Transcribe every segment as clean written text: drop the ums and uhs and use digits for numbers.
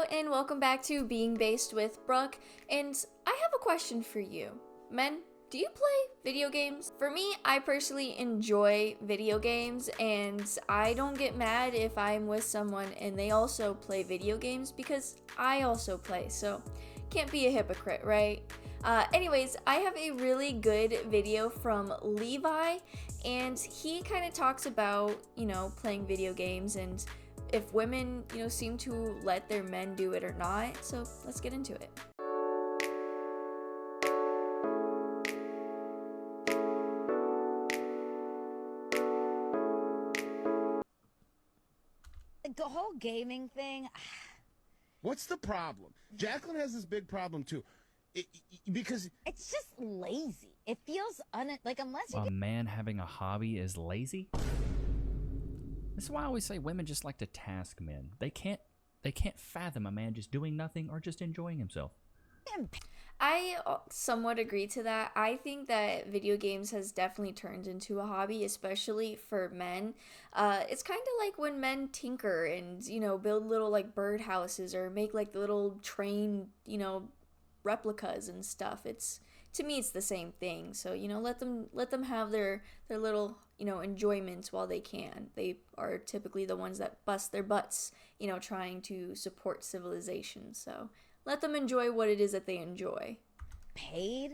Hello and welcome back to Being Based with Brooke, and I have a question for you. Men, do you play video games? For me, I personally enjoy video games, and I don't get mad if I'm with someone and they also play video games because I also play, so can't be a hypocrite, right? Anyways, I have a really good video from Levi, and he kind of talks about, playing video games and if women, seem to let their men do it or not. So let's get into it. The whole gaming thing. What's the problem? Jacqueline has this big problem too. Because it's just lazy. It feels like unless you A man having a hobby is lazy? This is why I always say women just like to task men. They can't fathom a man just doing nothing or just enjoying himself. I somewhat agree to that. I think that video games has definitely turned into a hobby, especially for men. It's kind of like when men tinker and, build little like birdhouses or make like little train, replicas and stuff. To me it's the same thing. So, let them have their little, enjoyments while they can. They are typically the ones that bust their butts, trying to support civilization. So let them enjoy what it is that they enjoy. Paid.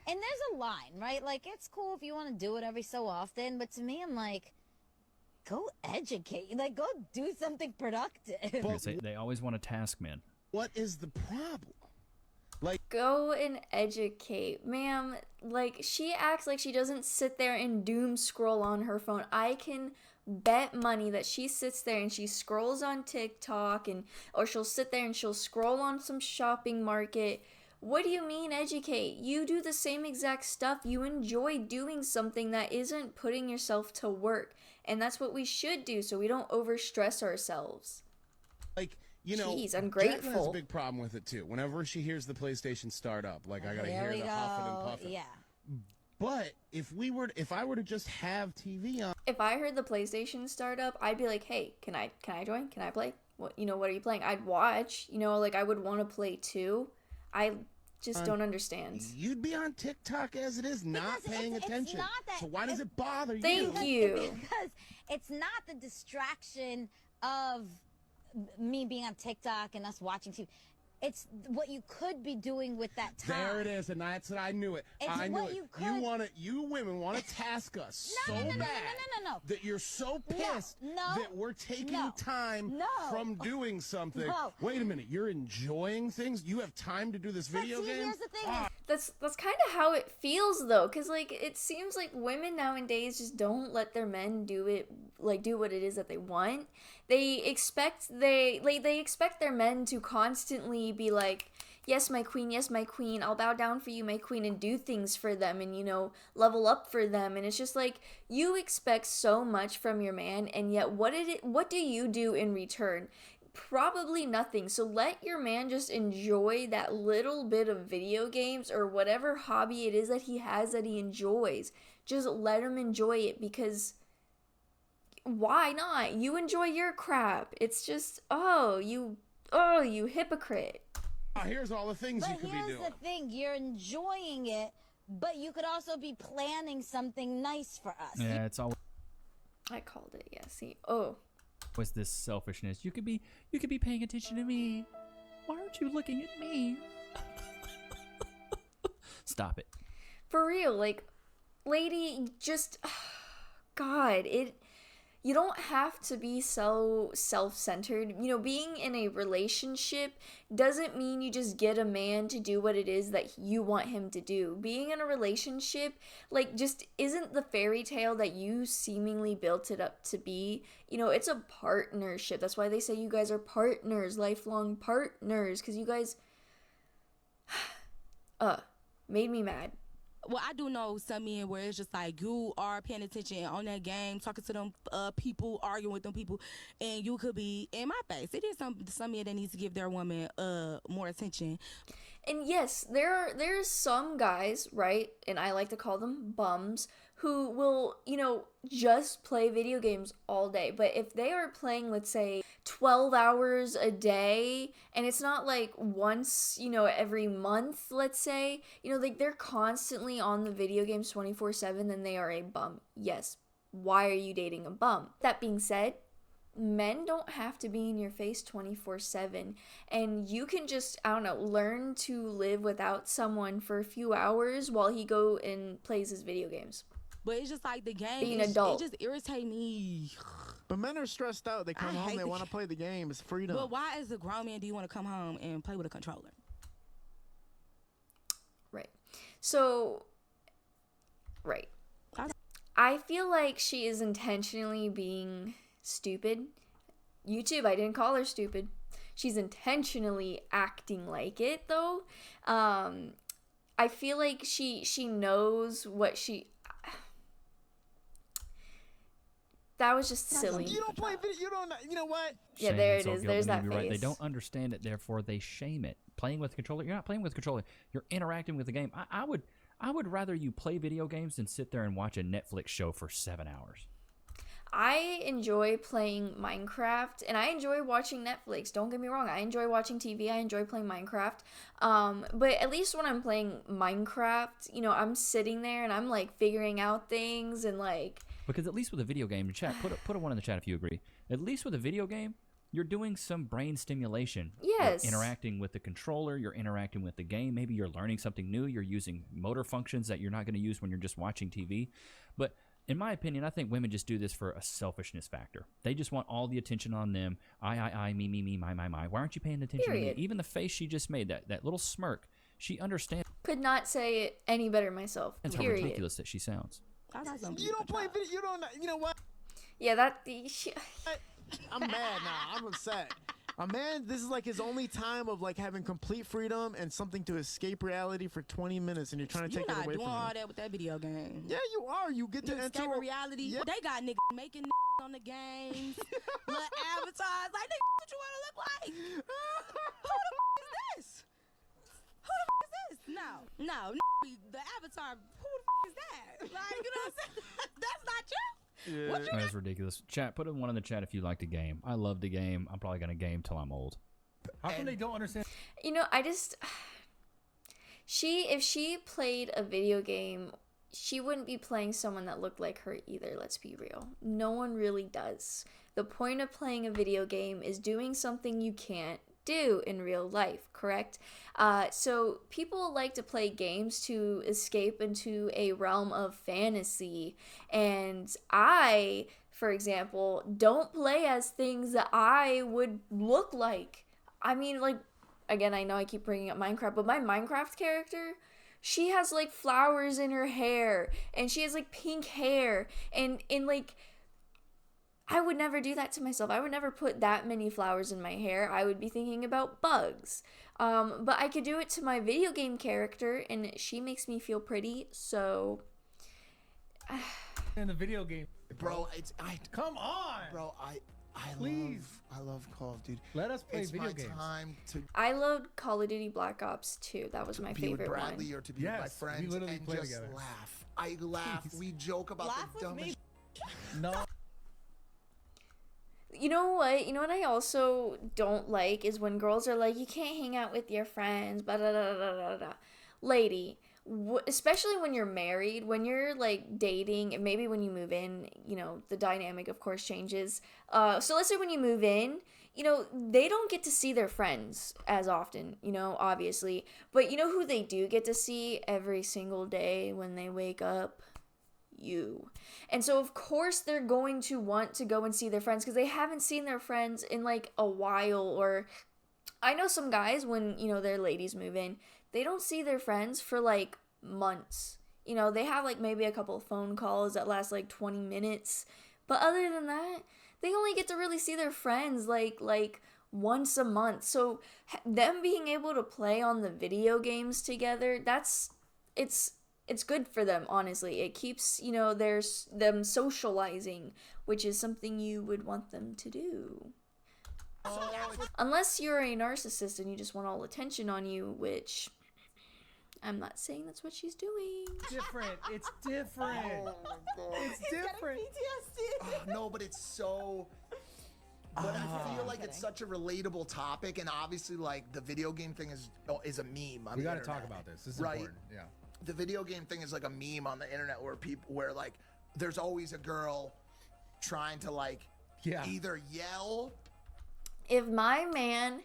And there's a line, right? Like, it's cool if you want to do it every so often, but to me, I'm like, go educate. Like, go do something productive. They always want to task men. what is the problem? Go and educate. Ma'am, she acts like she doesn't sit there and doom scroll on her phone. I can bet money that she sits there and she scrolls on TikTok or she'll sit there and she'll scroll on some shopping market. What do you mean educate? You do the same exact stuff. You enjoy doing something that isn't putting yourself to work. And that's what we should do so we don't overstress ourselves. Jeez, ungrateful. Jacqueline has a big problem with it too. Whenever she hears the PlayStation start up, I gotta hear the huffing and puffing. Yeah. But if I were to just have TV on, If I heard the PlayStation start up, I'd be like, hey, can I join? Can I play? What are you playing? I'd watch, I would want to play too. I just don't understand. you'd be on TikTok as it is, not paying attention. It's not that, so why does it bother you? Thank you. Because it's not the distraction of me being on TikTok and us watching TV. It's what you could be doing with that time. There it is, and that's it. I knew it. It's I knew what it. you could- You women want to task us No, so no, no, no, bad no, no, no. that you're so pissed No, that we're taking no, time no. from doing something. No. Wait a minute, you're enjoying things? You have time to do this But video see, game? here's the thing. That's kind of how it feels though, because it seems like women nowadays just don't let their men do what it is that they want. They expect they expect their men to constantly be like, yes my queen, I'll bow down for you my queen, and do things for them and level up for them. And it's just like, you expect so much from your man, and yet what do you do in return? Probably nothing. So let your man just enjoy that little bit of video games or whatever hobby it is that he has that he enjoys. Just let him enjoy it, because why not? You enjoy your crap. It's just, you hypocrite. Here's all the things you But could be here's doing. the thing. You're enjoying it, but you could also be planning something nice for us. Yeah, it's always I called it. Yeah, see. this selfishness. You could be paying attention to me. Why aren't you looking at me? Stop it. For real, lady, just, God, you don't have to be so self-centered. Being in a relationship doesn't mean you just get a man to do what it is that you want him to do. Being in a relationship, just isn't the fairy tale that you seemingly built it up to be. It's a partnership. That's why they say you guys are partners, lifelong partners, because you guys, made me mad. Well, I do know some men where it's just like you are paying attention on that game, talking to them people, arguing with them people, and you could be in my face. It is some men that needs to give their woman more attention. And yes, there's some guys, right, and I like to call them bums, who will, just play video games all day. But if they are playing, let's say, 12 hours a day, and it's not like once, every month, let's say, like they're constantly on the video games 24/7, then they are a bum. Yes. Why are you dating a bum? That being said, men don't have to be in your face 24/7, and you can just, I don't know, learn to live without someone for a few hours while he go and plays his video games. But it's just like the game. Being an adult. It just irritates me. But men are stressed out. They come home, they want to play the game. It's freedom. But why, as a grown man, do you want to come home and play with a controller? Right. So, right. I feel like she is intentionally being stupid. YouTube, I didn't call her stupid. She's intentionally acting like it, though. I feel like she knows what she... That was just silly. You don't play video. You don't. You know what? Yeah, there it is. There's that face. Right. They don't understand it, therefore they shame it. Playing with a controller, you're not playing with a controller. You're interacting with the game. I would rather you play video games than sit there and watch a Netflix show for 7 hours. I enjoy playing Minecraft, and I enjoy watching Netflix. Don't get me wrong. I enjoy watching TV. I enjoy playing Minecraft. But at least when I'm playing Minecraft, I'm sitting there and I'm like figuring out things and like... Because at least with a video game, chat, put a one in the chat if you agree. At least with a video game, you're doing some brain stimulation. Yes. You're interacting with the controller. You're interacting with the game. Maybe you're learning something new. You're using motor functions that you're not going to use when you're just watching TV. But in my opinion, I think women just do this for a selfishness factor. They just want all the attention on them. I, me, my. Why aren't you paying attention to me? Even the face she just made, that little smirk, she understands. Could not say it any better myself. That's how ridiculous that she sounds. You don't play video. You don't. You know what? Yeah, I'm mad now. I'm upset. A man, this is like his only time of like having complete freedom and something to escape reality for 20 minutes, and you're trying to take it away from him. You're not doing all that with that video game. Yeah, you are. You get to enter reality. Yeah. They got niggas making niggas on the games, little avatars. Like, nigga, what you want to look like? Who the is this? Who the is this? No, the avatar. Who the is that? Like, you know what I'm saying? That's not you. Yeah. That's ridiculous. Chat, put one in the chat if you like the game. I love the game. I'm probably going to game till I'm old. How come they don't understand? If she played a video game, she wouldn't be playing someone that looked like her either, let's be real. No one really does. The point of playing a video game is doing something you can't do in real life, correct? So people like to play games to escape into a realm of fantasy, and I, for example, don't play as things that I would look like. I mean, like, again, I know I keep bringing up Minecraft, but my Minecraft character, she has like flowers in her hair, and she has like pink hair, and like, I would never do that to myself. I would never put that many flowers in my hair. I would be thinking about bugs. But I could do it to my video game character, and she makes me feel pretty, so... In the video game. Bro, Come on! Bro, I Please. love Call of Duty. Let us play It's video my games. time to I loved Call of Duty Black Ops 2. That was my be favorite with Bradley one. or to be with my Yes, we friends literally and play just together. laugh. I laugh. Please. We joke about Laugh the with me. dumbest. No. You know what? I also don't like is when girls are like, you can't hang out with your friends, blah, blah, blah, blah, blah, blah. Lady, especially when you're married, when you're like dating, and maybe when you move in, the dynamic of course changes. So let's say when you move in, they don't get to see their friends as often, obviously. But you know who they do get to see every single day when they wake up? You. And so of course they're going to want to go and see their friends because they haven't seen their friends in like a while. Or I know some guys, when their ladies move in, they don't see their friends for like months. They have like maybe a couple of phone calls that last like 20 minutes, but other than that, they only get to really see their friends like once a month. So them being able to play on the video games together, it's good for them, honestly. It keeps, them socializing, which is something you would want them to do. Unless you're a narcissist and you just want all attention on you, which I'm not saying that's what she's doing. Different. It's different. It's different. No, but it's so. But I feel like it's such a relatable topic, and obviously, like, the video game thing is a meme. On We got to talk about this. This is right? important. Yeah. The video game thing is like a meme on the internet where like there's always a girl trying to like either yell. If my man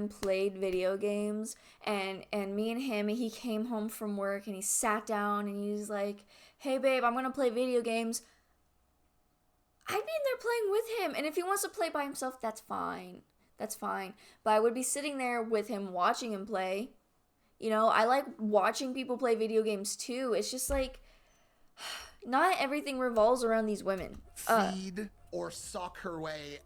played video games and me and him, he came home from work and he sat down and he's like, "Hey babe, I'm gonna play video games," I'd be in there playing with him. And if he wants to play by himself, that's fine. That's fine. But I would be sitting there with him, watching him play. You know, I like watching people play video games too. It's just like, not everything revolves around these women. Feed or suck her way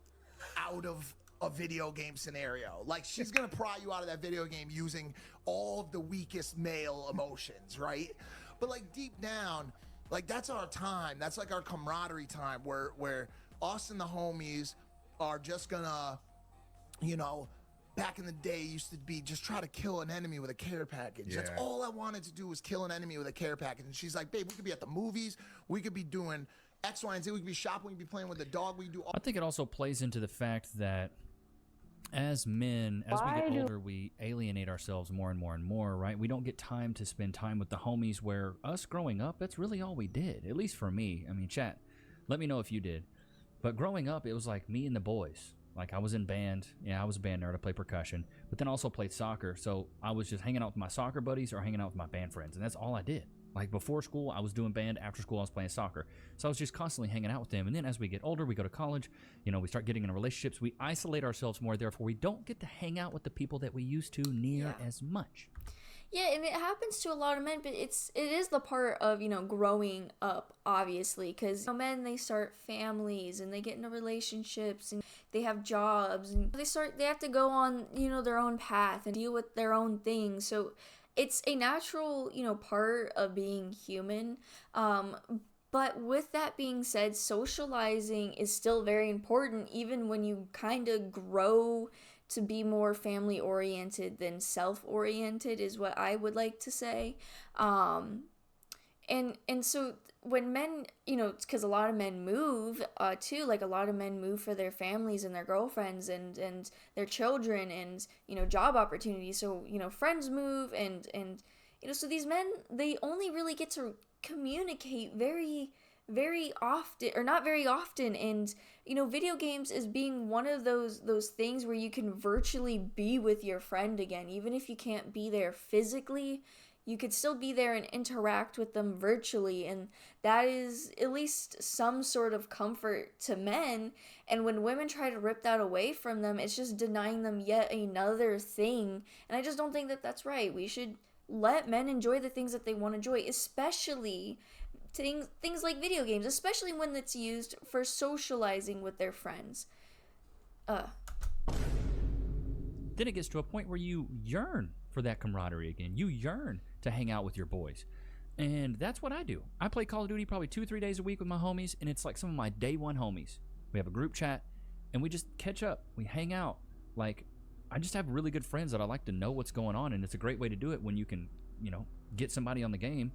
out of a video game scenario. Like, she's gonna pry you out of that video game using all of the weakest male emotions, right? But like deep down, like that's our time. That's like our camaraderie time where us and the homies are just gonna, you know, back in the day used to be just try to kill an enemy with a care package. That's all I wanted to do was kill an enemy with a care package. And she's like, babe, we could be at the movies. We could be doing X, Y, and Z. We could be shopping. We could be playing with the dog. We do all. I think it also plays into the fact that as men, as we get older, we alienate ourselves more and more and more, right? We don't get time to spend time with the homies, where us growing up, that's really all we did. At least for me. I mean, chat, let me know if you did. But growing up, it was like me and the boys. Like, I was in band. Yeah, I was a band nerd. I played percussion, but then also played soccer. So I was just hanging out with my soccer buddies or hanging out with my band friends, and that's all I did. Like, before school, I was doing band. After school, I was playing soccer. So I was just constantly hanging out with them. And then as we get older, we go to college, you know, we start getting into relationships. We isolate ourselves more. Therefore, we don't get to hang out with the people that we used to near as much. Yeah, and it happens to a lot of men, but it is the part of, you know, growing up, obviously, because, you know, men, they start families and they get into relationships and they have jobs and they have to go on, you know, their own path and deal with their own things. So it's a natural, you know, part of being human. But with that being said, socializing is still very important, even when you kind of grow to be more family oriented than self oriented, is what I would like to say. And so when men, you know, because a lot of men move too, like a lot of men move for their families and their girlfriends and their children and, you know, job opportunities. So, you know, friends move and you know, so these men, they only really get to communicate very often, or not very often. And, you know, video games is being one of those things where you can virtually be with your friend again. Even if you can't be there physically, you could still be there and interact with them virtually, and that is at least some sort of comfort to men. And when women try to rip that away from them, it's just denying them yet another thing. And I just don't think that that's right. We should let men enjoy the things that they want to enjoy, especially things like video games, especially when it's used for socializing with their friends. Then it gets to a point where you yearn for that camaraderie again. You yearn to hang out with your boys. And that's what I do. I play Call of Duty probably 2-3 days a week with my homies, and it's like some of my day one homies. We have a group chat, and we just catch up. We hang out. Like, I just have really good friends that I like to know what's going on, and it's a great way to do it when you can, you know, get somebody on the game.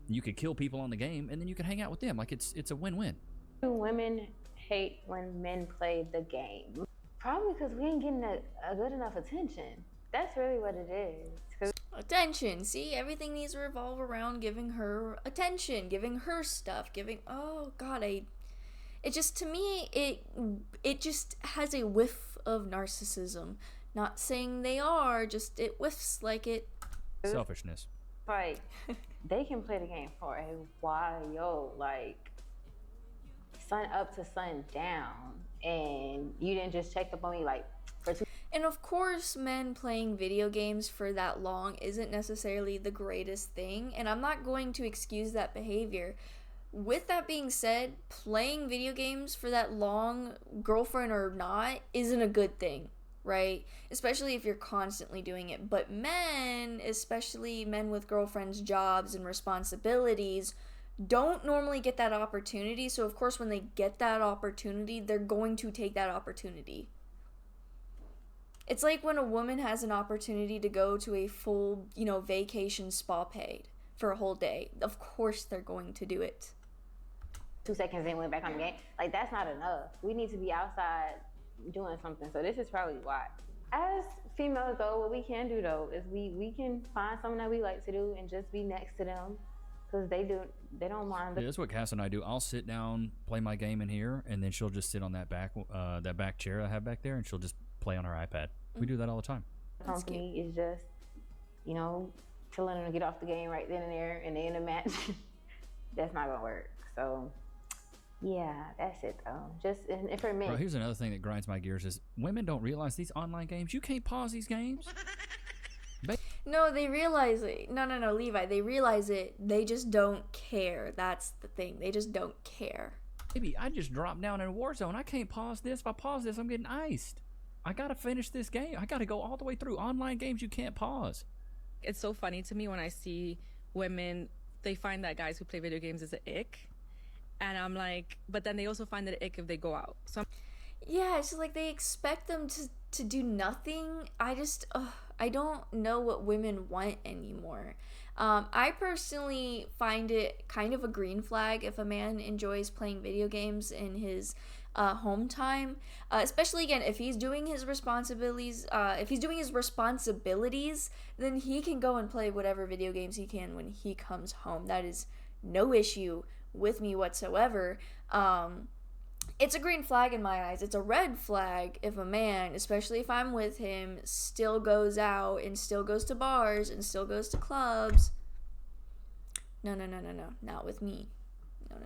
You could kill people on the game, and then you can hang out with them. Like, it's a win-win. Women hate when men play the game. Probably because we ain't getting a good enough attention. That's really what it is. Attention. See, everything needs to revolve around giving her attention, giving her stuff, oh god, it just, to me, it just has a whiff of narcissism. Not saying they are, just it whiffs like it. Selfishness. Like, they can play the game for a while, like sun up to sun down, and you didn't just check up on me like for 2. And of course, men playing video games for that long isn't necessarily the greatest thing, and I'm not going to excuse that behavior. With that being said, playing video games for that long, girlfriend or not, isn't a good thing, right? Especially if you're constantly doing it. But men, especially men with girlfriends, jobs, and responsibilities, don't normally get that opportunity. So of course, when they get that opportunity, they're going to take that opportunity. It's like when a woman has an opportunity to go to a full, vacation spa paid for a whole day. Of course they're going to do it. 2 seconds in, went back on the game. Like, that's not enough. We need to be outside doing something. So this is probably why. As females, though, what we can do, though, is we can find something that we like to do and just be next to them, because they don't mind. Yeah, that's what Cass and I do. I'll sit down, play my game in here, and then she'll just sit on that back chair I have back there, and she'll just play on her iPad. We do that all the time. Company is just, to let them get off the game right then and there, and they in a match. That's not gonna work. So, yeah, that's it though. Just and for me. Bro, here's another thing that grinds my gears is women don't realize these online games. You can't pause these games. No, they realize it. No, Levi. They realize it. They just don't care. That's the thing. They just don't care. Baby, I just dropped down in Warzone. I can't pause this. If I pause this, I'm getting iced. I gotta finish this game. I gotta go all the way through. Online games you can't pause. It's so funny to me when I see women, they find that guys who play video games is an ick. And I'm like, but then they also find it an ick if they go out. So yeah, it's just like they expect them to do nothing. I don't know what women want anymore. I personally find it kind of a green flag if a man enjoys playing video games in his home time, especially again if he's doing his responsibilities. Then he can go and play whatever video games he can when he comes home. That is no issue with me whatsoever. It's a green flag in my eyes. It's a red flag if a man, especially if I'm with him, still goes out and still goes to bars and still goes to clubs. No. Not with me. No.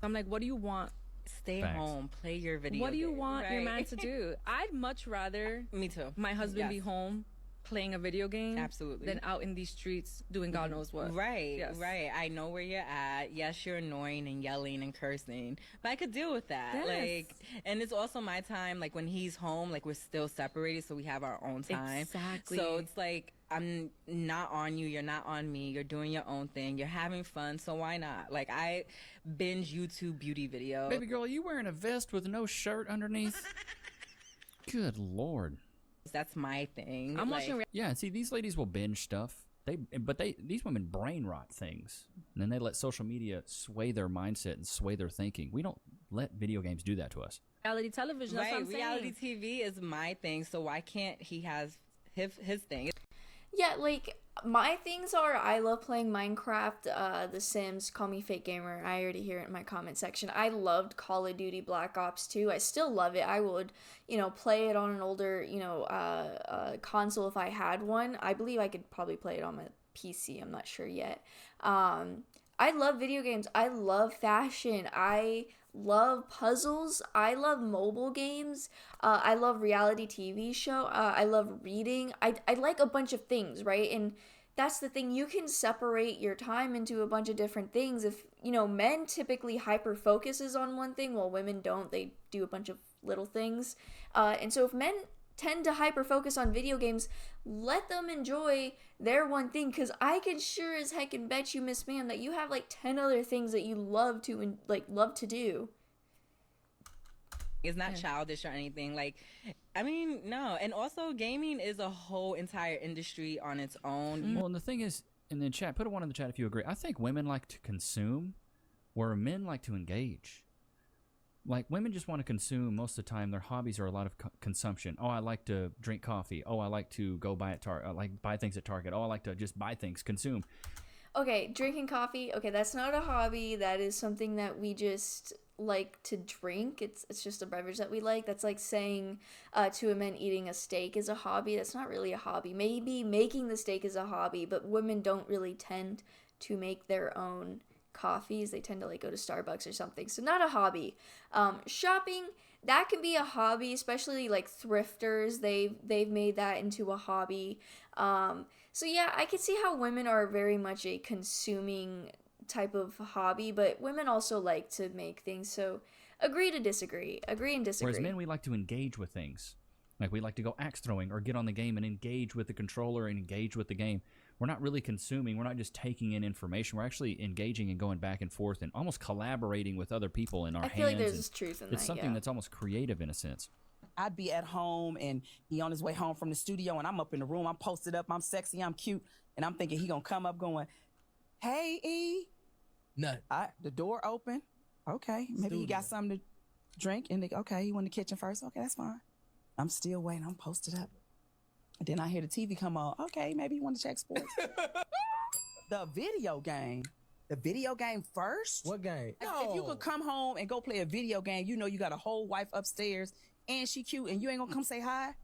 I'm like, what do you want? Stay home, play your video What do you game, want your right? man to do? I'd much rather Me too. my husband be home playing a video game Absolutely. than out in these streets doing God knows what. Right, Yes. right. I know where you're at. Yes, you're annoying and yelling and cursing, but I could deal with that. Yes. Like, and it's also my time. Like when he's home, like we're still separated, so we have our own time. Exactly. So it's like I'm not on you. You're not on me. You're doing your own thing. You're having fun. So why not? Like I binge YouTube beauty videos. Baby girl, are you wearing a vest with no shirt underneath? Good Lord. That's my thing. I'm like, watching. Yeah, and see, these ladies will binge stuff. These women brain rot things, and then they let social media sway their mindset and sway their thinking. We don't let video games do that to us. Reality television. That's what I'm reality saying. TV is my thing. So why can't he have his thing? Yeah, like my things are I love playing Minecraft, The Sims, call me fake gamer. I already hear it in my comment section. I loved Call of Duty Black Ops 2. I still love it. I would, play it on an older, console if I had one. I believe I could probably play it on my PC. I'm not sure yet. I love video games. I love fashion. I love puzzles. I love mobile games. I love reality TV show. I love reading. I like a bunch of things, right? And that's the thing. You can separate your time into a bunch of different things. If, men typically hyper focuses on one thing while women don't. They do a bunch of little things. And so if men tend to hyper focus on video games, let them enjoy their one thing, because I can sure as heck and bet you, Miss Ma'am, that you have like 10 other things that you love to do. It's not childish or anything. Like, I mean, no. And also, gaming is a whole entire industry on its own. Well, and the thing is, in the chat, put a 1 in the chat if you agree. I think women like to consume, where men like to engage. Like, women just want to consume most of the time. Their hobbies are a lot of consumption. Oh, I like to drink coffee. Oh, I like to go buy buy things at Target. Oh, I like to just buy things, consume. Okay, drinking coffee. Okay, that's not a hobby. That is something that we just like to drink. It's just a beverage that we like. That's like saying to a man eating a steak is a hobby. That's not really a hobby. Maybe making the steak is a hobby, but women don't really tend to make their own coffees. They tend to like go to Starbucks or something. So not a hobby. Shopping, that can be a hobby, especially like thrifters. They've made that into a hobby. So yeah, I can see how women are very much a consuming type of hobby, but women also like to make things. So agree to disagree. Agree and disagree. Whereas men, we like to engage with things. Like we like to go axe throwing or get on the game and engage with the controller and engage with the game. We're not really consuming. We're not just taking in information. We're actually engaging and going back and forth and almost collaborating with other people in our hands. I feel like there's truth in that. It's something that's almost creative in a sense. I'd be at home and he on his way home from the studio and I'm up in the room. I'm posted up. I'm sexy. I'm cute. And I'm thinking he gonna come up going, hey, E. None. The door open. Okay. Maybe he got something to drink. And okay, he went in the kitchen first. Okay, that's fine. I'm still waiting. I'm posted up. And then I hear the TV come on. Okay, maybe he want to check sports. The video game first? What game? If you could come home and go play a video game, you know you got a whole wife upstairs and she cute and you ain't gonna come say hi?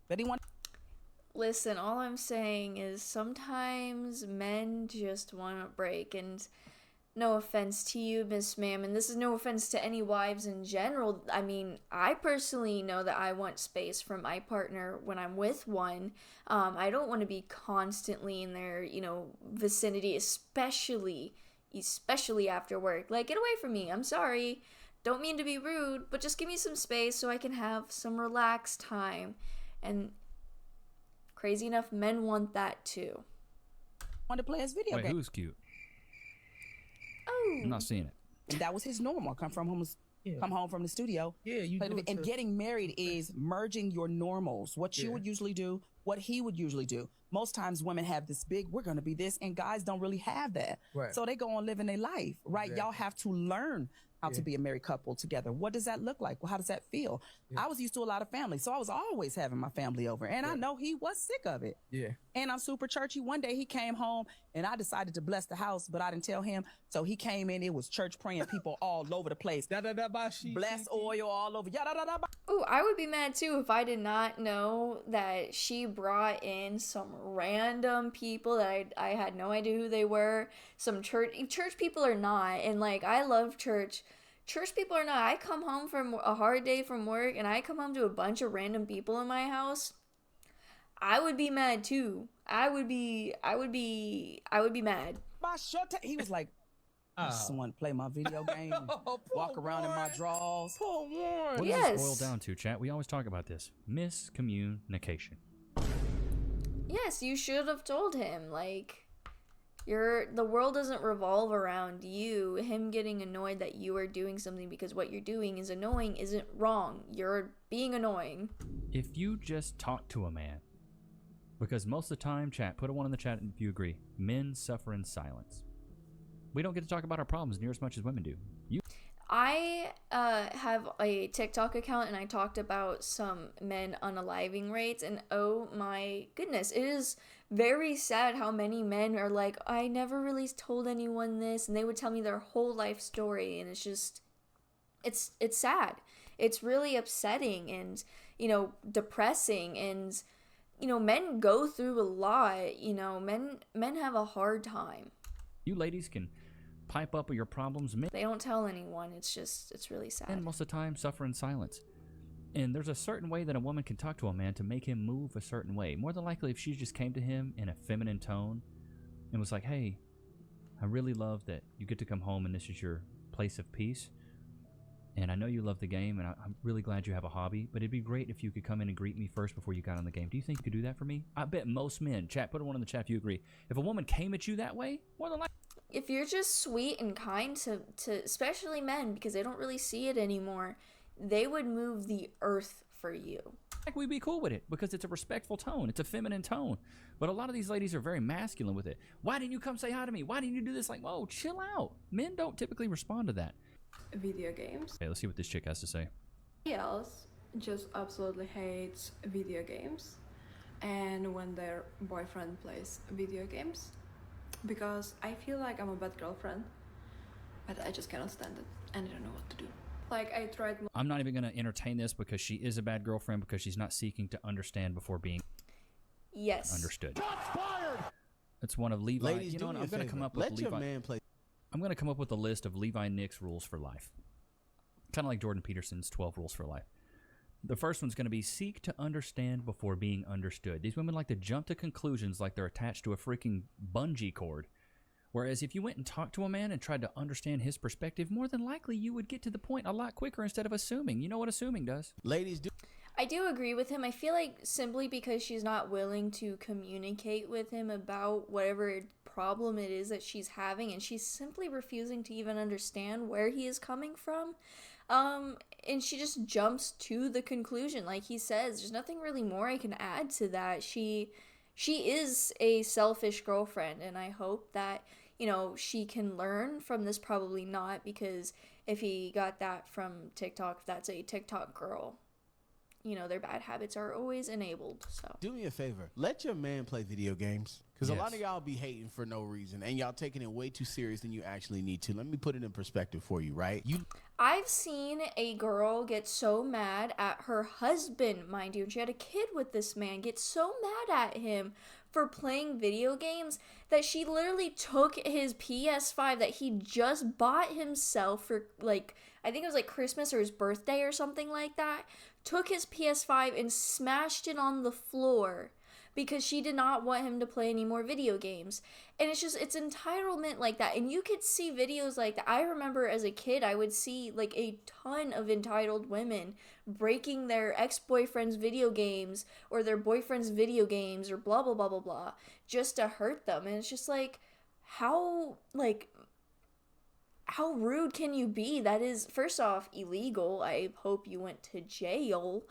But he want. Listen, all I'm saying is sometimes men just want a break, and no offense to you, Miss Ma'am, and this is no offense to any wives in general. I mean, I personally know that I want space from my partner when I'm with one. I don't want to be constantly in their, vicinity, especially after work. Like, get away from me. I'm sorry. Don't mean to be rude, but just give me some space so I can have some relaxed time. And crazy enough, men want that too. Want to play his video game. Wait, who's cute? Oh. I'm not seeing it. And that was his normal. Come home from the studio. Yeah, you do it And too. getting married is merging your normals. What you would usually do, what he would usually do. Most times women have this big, we're going to be this, and guys don't really have that. Right. So they go on living their life, right? Exactly. Y'all have to learn how to be a married couple together. What does that look like? Well, how does that feel? I was used to a lot of family, so I was always having my family over, and I know he was sick of it. Yeah. And I'm super churchy. One day he came home and I decided to bless the house, but I didn't tell him. So he came in, it was church praying people all over the place. Bless oil all over. Ooh, I would be mad too if I did not know that she brought in some random people that I had no idea who they were. Some church people are not, and like, I love church. Church people are not. I come home from a hard day from work and I come home to a bunch of random people in my house. I would be mad too. I would be mad. He was like, I just want to play my video game, and walk around in my drawers. What does this boil down to, chat? We always talk about this. Miscommunication. Yes, you should have told him. Like, the world doesn't revolve around you. Him getting annoyed that you are doing something because what you're doing is annoying isn't wrong. You're being annoying. If you just talk to a man, because most of the time, chat, put a 1 in the chat if you agree, men suffer in silence. We don't get to talk about our problems near as much as women do. I have a TikTok account and I talked about some men unaliving rates, and oh my goodness, it is very sad how many men are like, I never really told anyone this, and they would tell me their whole life story, and it's just, it's sad. It's really upsetting and, depressing, and, men go through a lot. Men have a hard time. You ladies can pipe up your problems. Men, they don't tell anyone. It's really sad. And most of the time suffer in silence. And there's a certain way that a woman can talk to a man to make him move a certain way. More than likely, if she just came to him in a feminine tone and was like, hey, I really love that you get to come home and this is your place of peace. And I know you love the game, and I'm really glad you have a hobby, but it'd be great if you could come in and greet me first before you got on the game. Do you think you could do that for me? I bet most men, chat, put a 1 in the chat if you agree. If a woman came at you that way, more than likely. If you're just sweet and kind to especially men, because they don't really see it anymore, they would move the earth for you. Like, we'd be cool with it because it's a respectful tone. It's a feminine tone. But a lot of these ladies are very masculine with it. Why didn't you come say hi to me? Why didn't you do this? Like, whoa, chill out. Men don't typically respond to that. Video games. Okay, let's see what this chick has to say. Else just absolutely hates video games, and when their boyfriend plays video games, because I feel like I'm a bad girlfriend, but I just cannot stand it and I don't know what to do. Like, I tried. I'm not even going to entertain this because she is a bad girlfriend because she's not seeking to understand before being understood. It's one of Levi. Ladies, you know what? I'm going to come up with Let Levi. your man play. I'm going to come up with a list of Levi Nick's rules for life. Kind of like Jordan Peterson's 12 rules for life. The first one's going to be seek to understand before being understood. These women like to jump to conclusions like they're attached to a freaking bungee cord. Whereas if you went and talked to a man and tried to understand his perspective, more than likely you would get to the point a lot quicker instead of assuming. You know what assuming does? Ladies, do. I do agree with him. I feel like simply because she's not willing to communicate with him about whatever problem it is that she's having, and she's simply refusing to even understand where he is coming from, And she just jumps to the conclusion. Like he says, there's nothing really more I can add to that. She is a selfish girlfriend, and I hope that, you know, she can learn from this. Probably not, because if he got that from TikTok, that's a TikTok girl. You know, their bad habits are always enabled. So do me a favor, let your man play video games, because Yes. a lot of y'all be hating for no reason, and y'all taking it way too serious than you actually need to. Let me put it in perspective for you, right? I've seen a girl get so mad at her husband, mind you, and she had a kid with this man, get so mad at him for playing video games that she literally took his PS5 that he just bought himself for, like, I think it was like Christmas or his birthday or something like that, took his PS5 and smashed it on the floor because she did not want him to play any more video games. And it's entitlement like that. And you could see videos like that. I remember as a kid, I would see like a ton of entitled women breaking their ex-boyfriend's video games or their boyfriend's video games or blah, blah, blah, blah, blah, just to hurt them. And it's just like, how rude can you be? That is, first off, illegal. I hope you went to jail.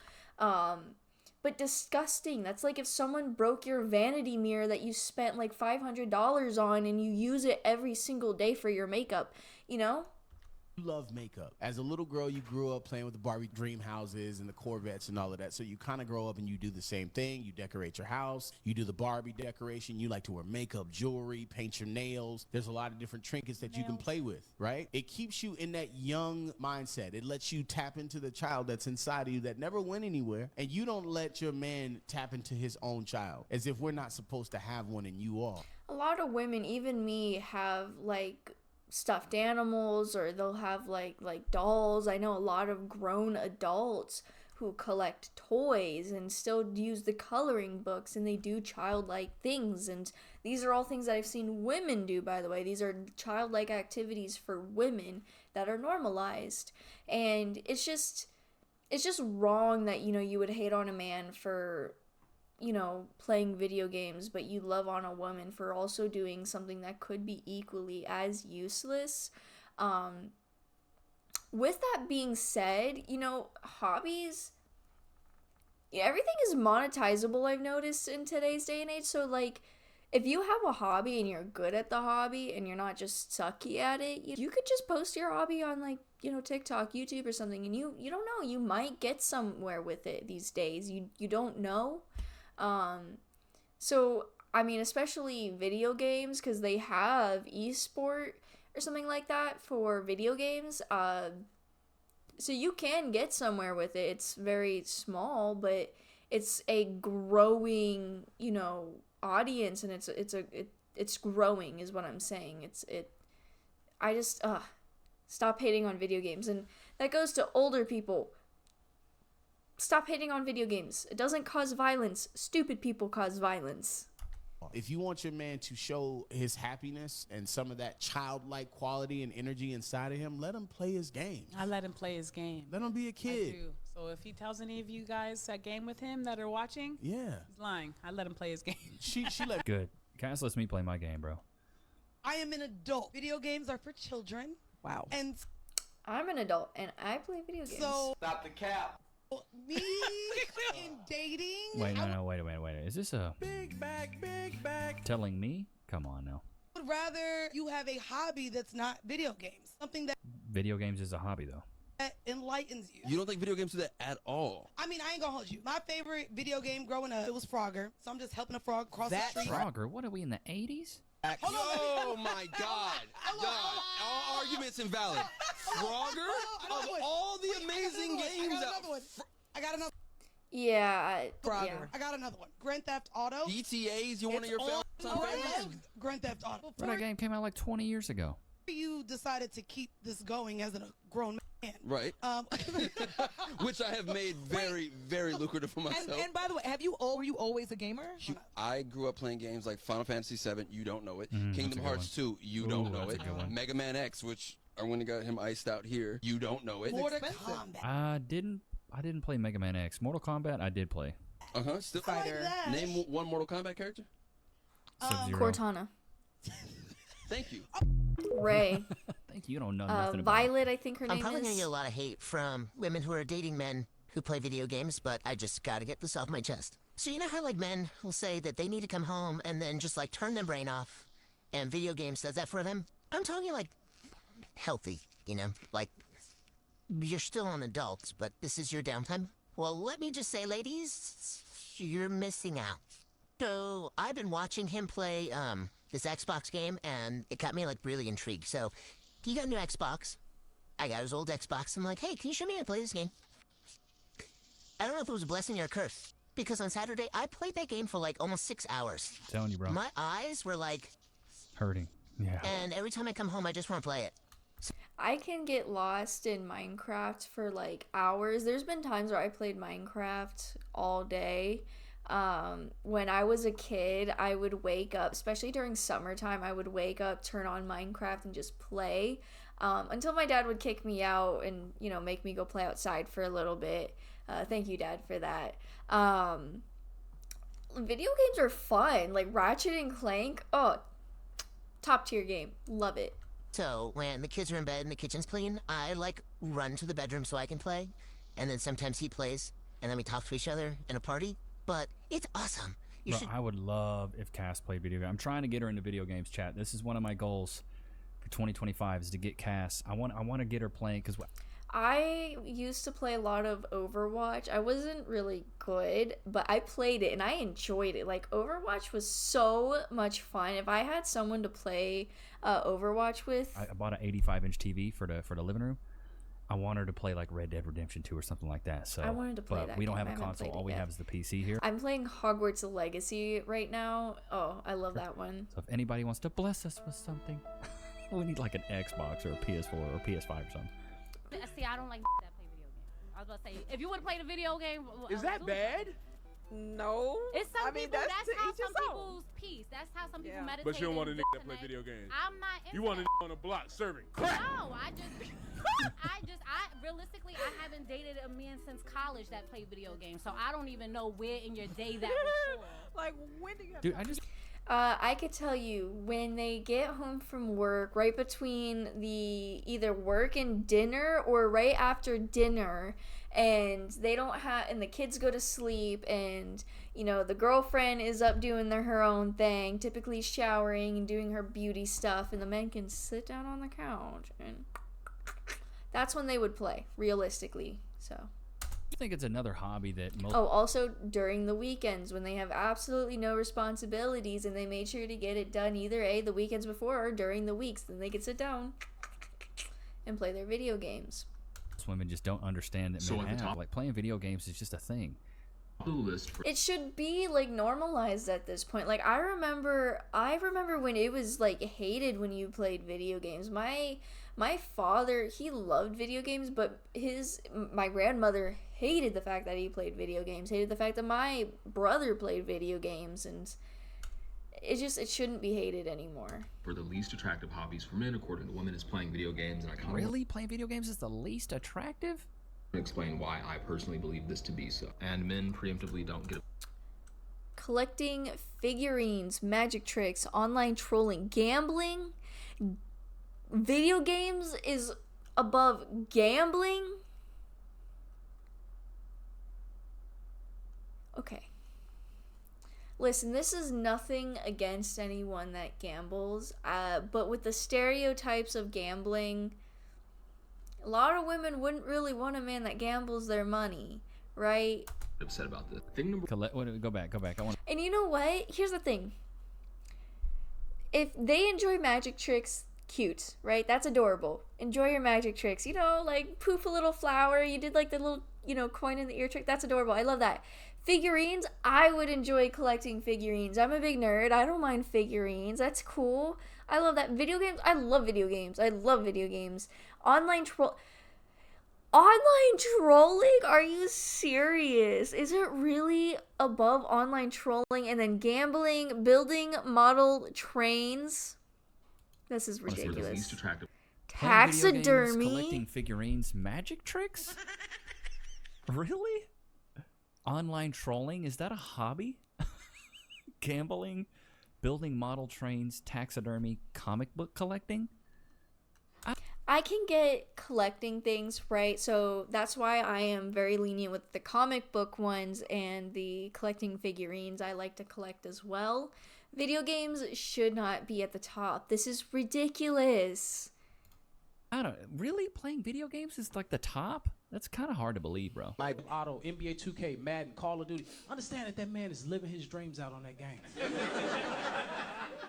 But disgusting. That's like if someone broke your vanity mirror that you spent like $500 on and you use it every single day for your makeup, you know? You love makeup. As a little girl, you grew up playing with the Barbie dream houses and the Corvettes and all of that. So you kind of grow up and you do the same thing. You decorate your house. You do the Barbie decoration. You like to wear makeup, jewelry, paint your nails. There's a lot of different trinkets that you can play with, right? It keeps you in that young mindset. It lets you tap into the child that's inside of you that never went anywhere. And you don't let your man tap into his own child as if we're not supposed to have one and you are. A lot of women, even me, have like stuffed animals, or they'll have like dolls. I know a lot of grown adults who collect toys and still use the coloring books, and they do childlike things. And these are all things that I've seen women do, by the way. These are childlike activities for women that are normalized. And it's just wrong that, you know, you would hate on a man for, you know, playing video games, but you love on a woman for also doing something that could be equally as useless. With that being said, you know, hobbies, everything is monetizable, I've noticed, in today's day and age. So, like, if you have a hobby and you're good at the hobby and you're not just sucky at it, you could just post your hobby on, like, you know, TikTok, YouTube or something, and you don't know, you might get somewhere with it these days. You don't know. So, I mean, especially video games, because they have esport or something like that for video games. So you can get somewhere with it. It's very small, but it's a growing, you know, audience, and it's growing is what I'm saying. I just, stop hating on video games. And that goes to older people. Stop hating on video games. It doesn't cause violence. Stupid people cause violence. If you want your man to show his happiness and some of that childlike quality and energy inside of him, let him play his game. I let him play his game. Let him be a kid. I do. So if he tells any of you guys that game with him that are watching, yeah, he's lying. I let him play his game. She let Good. Cass lets me play my game, bro. I am an adult. Video games are for children. Wow. And I'm an adult and I play video games. So stop the cap. Me in dating. Wait, no, wait a minute. Is this a big bag? telling me? Come on now. I would rather you have a hobby that's not video games. Something that Video games is a hobby, though. enlightens you. You don't think video games do that at all? I mean, I ain't gonna hold you. My favorite video game growing up, it was Frogger. So I'm just helping a frog cross the street. Frogger? What are we in the 80s? Oh my God! All arguments invalid. Frogger of all the amazing games. I got another. Yeah, Frogger. yeah. I got another one. Grand Theft Auto. GTA's one of your favorites. Grand Theft Auto. Bro, that game came out like 20 years ago. You decided to keep this going as a grown man. Right. Which I have made very, very lucrative for myself. And by the way, were you always a gamer? I grew up playing games like Final Fantasy VII. You don't know it. That's Kingdom a good Hearts one. 2. You don't know that's it. a good one. Mega Man X, which I went and got him iced out here. You don't know it. Mortal Kombat. I didn't play Mega Man X. Mortal Kombat, I did play. Still Fighter. Name one Mortal Kombat character. Sub-Zero. Cortana. Thank you. Ray. Thank you. You don't know nothing about Violet, I think her I'm name probably gonna is. get a lot of hate from women who are dating men who play video games, but I just gotta get this off my chest. So you know how like men will say that they need to come home and then just like turn their brain off, and video games does that for them? I'm talking like healthy, you know, like you're still an adult, but this is your downtime. Well, let me just say, ladies, you're missing out. So I've been watching him play this Xbox game, and it got me like really intrigued. So he got a new Xbox. I got his old Xbox. I'm like, hey, can you show me how to play this game? I don't know if it was a blessing or a curse, because on Saturday I played that game for like almost 6 hours. I'm telling you, bro. My eyes were like Hurting. Yeah. and every time I come home, I just want to play it. I can get lost in Minecraft for like hours. There's been times where I played Minecraft all day. When I was a kid, I would wake up, especially during summertime, I would wake up, turn on Minecraft, and just play until my dad would kick me out and, you know, make me go play outside for a little bit. Thank you, Dad, for that. Video games are fun. Like Ratchet and Clank, oh, top tier game. Love it. So when the kids are in bed and the kitchen's clean, I like run to the bedroom so I can play, and then sometimes he plays, and then we talk to each other in a party. But it's awesome. You Bro, should. I would love if Cass played video games. I'm trying to get her into video games, chat. This is one of my goals for 2025 is to get Cass. I want to get her playing because I used to play a lot of Overwatch. I wasn't really good, but I played it and I enjoyed it. Like Overwatch was so much fun. If I had someone to play Overwatch with, I bought an 85-inch TV for the living room. I want her to play like Red Dead Redemption 2 or something like that. So I wanted to play but that we don't game. have I a haven't console. played it All we yet. have is the PC here. I'm playing Hogwarts Legacy right now. Oh, I love that one. So if anybody wants to bless us with something, we need like an Xbox or a PS4 or PS5 or something. See, I don't like that play video games. I was about to say, if you would have played a video game, Is that bad? No. It's some I mean, people. that's That's to how each some his own. people's peace. That's how some people meditate. But you don't want a and nigga that play disconnect. video games. I'm not. You want a nigga on the block serving crack. No, I realistically, I haven't dated a man since college that played video games, so I don't even know where in your day that was for. Like, when do you have Dude, I just I could tell you when they get home from work, right between the either work and dinner or right after dinner, and they don't have, and the kids go to sleep, and you know the girlfriend is up doing her own thing, typically showering and doing her beauty stuff, and the men can sit down on the couch, and that's when they would play, realistically. So. I think it's another hobby that most. Oh, also during the weekends when they have absolutely no responsibilities and they made sure to get it done either the weekends before or during the weeks, then they could sit down and play their video games. Most women just don't understand that So men at the have. top- Like playing video games is just a thing. The list for It should be like normalized at this point. Like I remember when it was like hated when you played video games. My father, he loved video games, but my grandmother hated the fact that he played video games. Hated the fact that my brother played video games, and it shouldn't be hated anymore. the least attractive hobbies for men, according to women, is playing video games, and I kind of Really? Playing video games is the least attractive? explain why I personally believe this to be so. And men preemptively don't get Collecting figurines, magic tricks, online trolling, gambling, video games is above gambling. Okay. Listen, this is nothing against anyone that gambles, but with the stereotypes of gambling, a lot of women wouldn't really want a man that gambles their money, right? upset about this. Thing number Go back. I want. And you know what? Here's the thing. If they enjoy magic tricks, cute, right? That's adorable. Enjoy your magic tricks. You know, like poof a little flower. You did like the little, coin in the ear trick. That's adorable. I love that. Figurines, I would enjoy collecting figurines. I'm a big nerd. I don't mind figurines. That's cool. I love that. Video games, I love video games. Online trolling? Are you serious? Is it really above online trolling and then gambling, building model trains? This is for the ridiculous. least attractive. Playing video games, Taxidermy? collecting figurines, magic tricks? Really? Online trolling? Is that a hobby? Gambling, building model trains, taxidermy, comic book collecting? I can get collecting things, right? So that's why I am very lenient with the comic book ones and the collecting figurines. I like to collect as well. Video games should not be at the top. This is ridiculous. I don't really playing video games is like the top. That's kind of hard to believe, bro. My Auto, NBA 2K, Madden, Call of Duty. Understand that that man is living his dreams out on that game.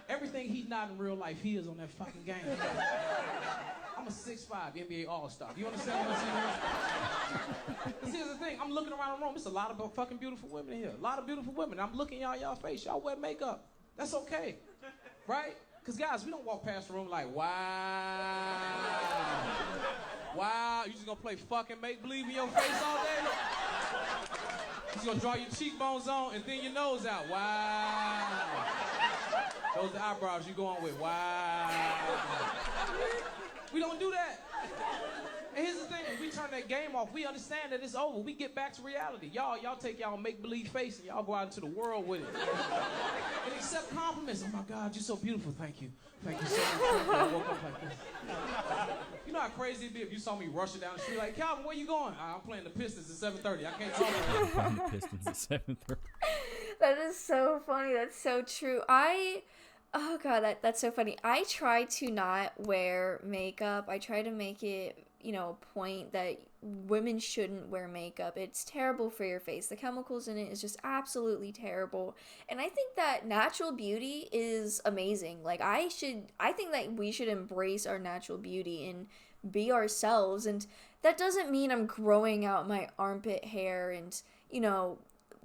Everything he's not in real life, he is on that fucking game. I'm a 6'5" NBA All-Star. You understand what I'm saying? Because here's the thing, I'm looking around the room. It's a lot of fucking beautiful women here. A lot of beautiful women. I'm looking y'all face. Y'all wear makeup. That's okay, right? Because guys, we don't walk past the room like, wow. Wow, you just gonna play fucking make-believe in your face all day? You gonna draw your cheekbones on and thin your nose out. Wow. Those are the eyebrows you going with. Wow. We don't do that. And here's the thing, when we turn that game off, we understand that it's over. We get back to reality. Y'all take y'all make-believe face and y'all go out into the world with it. And accept compliments. Oh my God, you're so beautiful. Thank you. Thank you so much. I woke up like this. You know how crazy it'd be if you saw me rushing down the street like, Calvin, where you going? I'm playing the Pistons at 7:30. I can't talk to you. Playing the Pistons at 7:30. That is so funny. That's so true. Oh God, that's so funny. I try to not wear makeup. I try to make it, a point that women shouldn't wear makeup. It's terrible for your face. The chemicals in it is just absolutely terrible. And I think that natural beauty is amazing. Like I think that we should embrace our natural beauty and be ourselves. And that doesn't mean I'm growing out my armpit hair and,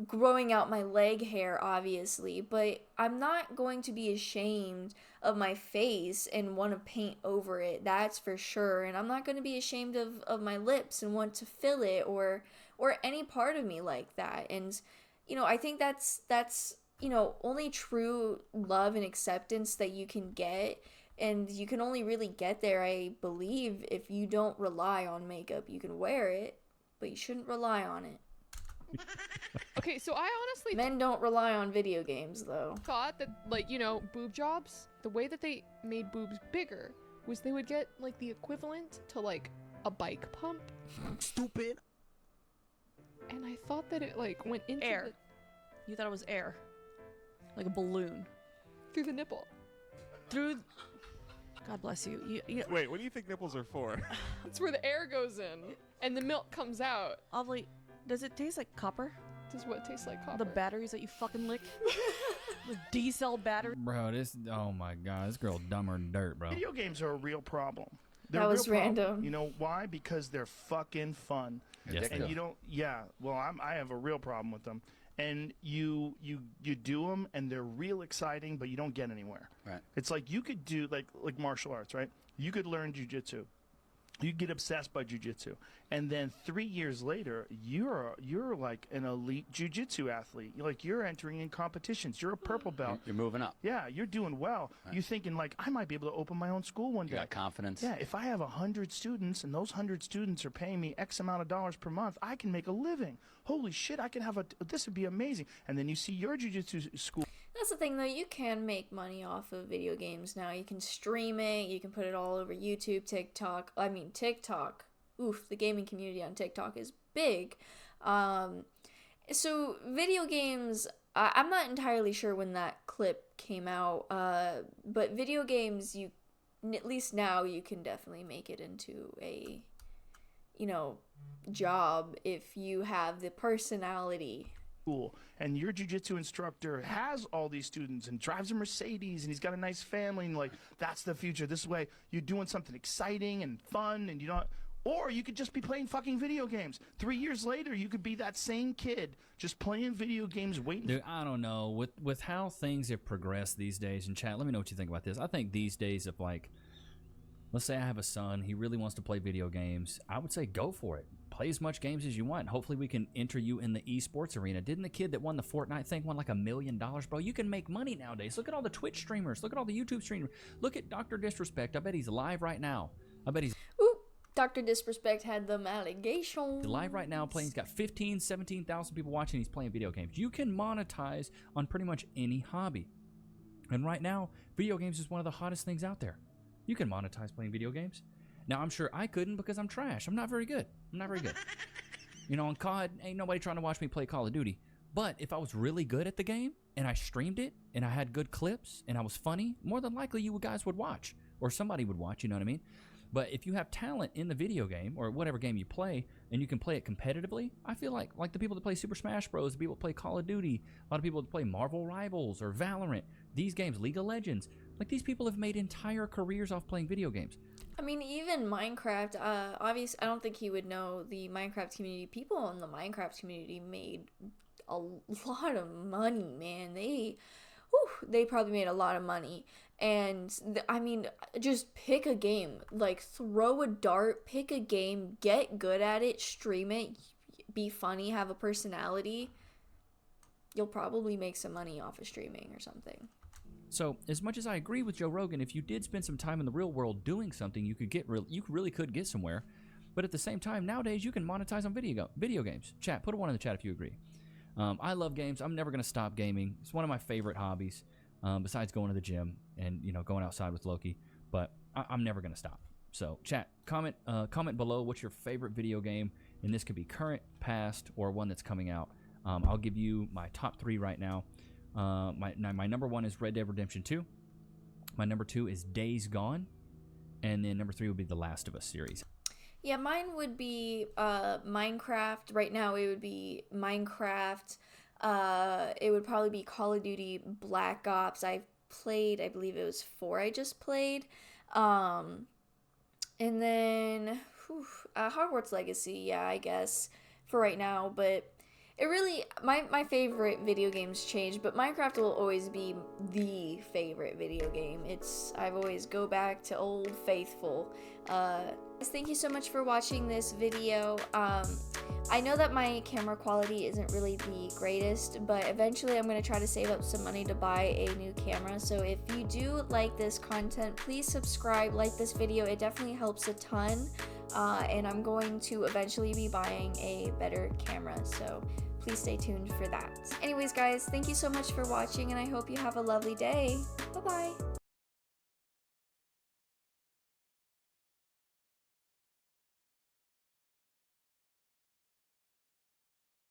growing out my leg hair, obviously, but I'm not going to be ashamed of my face and want to paint over it, that's for sure. And I'm not going to be ashamed of my lips and want to fill it or any part of me like that. And I think that's only true love and acceptance that you can get, and you can only really get there, I believe, if you don't rely on makeup. You can wear it, but you shouldn't rely on it. Okay, so I honestly Men don't rely on video games, though. thought that, boob jobs, the way that they made boobs bigger was they would get, the equivalent to, a bike pump. Stupid. And I thought that it, went into Air. You thought it was air. Like a balloon. through the nipple. God bless you. Wait, what do you think nipples are for? That's where the air goes in, and the milk comes out. Oddly, does it taste like copper? Does what taste like copper? The batteries that you fucking lick? The D-cell battery? Bro, oh my God, this girl dumber than dirt, bro. Video games are a real problem. They're That a was real problem. random. You know why? Because they're fucking fun. Yes, they and are. you don't. Yeah. Well, I have a real problem with them. And you do them, and they're real exciting, but you don't get anywhere. Right. It's like you could do like martial arts, right? You could learn jujitsu. You get obsessed by jujitsu, and then 3 years later, you're like an elite jujitsu athlete. You're entering in competitions. You're a purple belt. You're moving up. Yeah, you're doing well. Right. You're thinking I might be able to open my own school one day. You got confidence. Yeah, if I have 100 students and those 100 students are paying me X amount of dollars per month, I can make a living. Holy shit, I can have this would be amazing. And then you see your jujitsu school. That's the thing, though. You can make money off of video games now. You can stream it. You can put it all over YouTube, TikTok. Oof, the gaming community on TikTok is big. So video games, I'm not entirely sure when that clip came out, but video games, at least now, you can definitely make it into a, job if you have the personality. School, and your jiu-jitsu instructor has all these students and drives a Mercedes, and he's got a nice family, and that's the future. This way you're doing something exciting and fun, and or you could just be playing fucking video games. 3 years later, you could be that same kid just playing video games, waiting. Dude, I don't know. With how things have progressed these days, in chat, let me know what you think about this. I think these days of let's say I have a son, he really wants to play video games. I would say go for it. Play as much games as you want. Hopefully we can enter you in the esports arena. Didn't the kid that won the Fortnite thing won $1 million, bro? You can make money nowadays. Look at all the Twitch streamers. Look at all the YouTube streamers. Look at Dr. Disrespect. I bet he's live right now. Ooh, Dr. Disrespect had them allegations. He's live right now playing. He's got 15, 17,000 people watching. He's playing video games. You can monetize on pretty much any hobby. And right now, video games is one of the hottest things out there. You can monetize playing video games. Now, I'm sure I couldn't because I'm trash. I'm not very good. You know, on COD, ain't nobody trying to watch me play Call of Duty. But if I was really good at the game and I streamed it and I had good clips and I was funny, more than likely you guys would watch, or somebody would watch, you know what I mean? But if you have talent in the video game or whatever game you play and you can play it competitively, I feel like the people that play Super Smash Bros, the people that play Call of Duty, a lot of people that play Marvel Rivals or Valorant, these games, League of Legends, like these people have made entire careers off playing video games. I mean, even Minecraft, obviously, I don't think he would know the Minecraft community. People in the Minecraft community made a lot of money, man. They probably made a lot of money. And, I mean, just pick a game. Like, throw a dart, pick a game, get good at it, stream it, be funny, have a personality. You'll probably make some money off of streaming or something. So, as much as I agree with Joe Rogan, if you did spend some time in the real world doing something, you really could get somewhere. But at the same time, nowadays you can monetize on video games. Chat, put a 1 in the chat if you agree. I love games. I'm never going to stop gaming. It's one of my favorite hobbies, besides going to the gym and going outside with Loki. But I'm never going to stop. So, chat, comment below what's your favorite video game, and this could be current, past, or one that's coming out. I'll give you my top 3 right now. My number 1 is Red Dead Redemption 2. My number 2 is Days Gone. And then number 3 would be The Last of Us series. Yeah, mine would be Minecraft. Right now it would be Minecraft. It would probably be Call of Duty Black Ops. I've played, I believe it was 4 I just played. And then Hogwarts Legacy, yeah, I guess, for right now. But it really, my favorite video games change, but Minecraft will always be the favorite video game. I've always go back to Old Faithful. Thank you so much for watching this video. I know that my camera quality isn't really the greatest, but eventually I'm going to try to save up some money to buy a new camera. So if you do like this content, please subscribe, like this video. It definitely helps a ton. And I'm going to eventually be buying a better camera, so please stay tuned for that. Anyways, guys, thank you so much for watching, and I hope you have a lovely day. Bye-bye.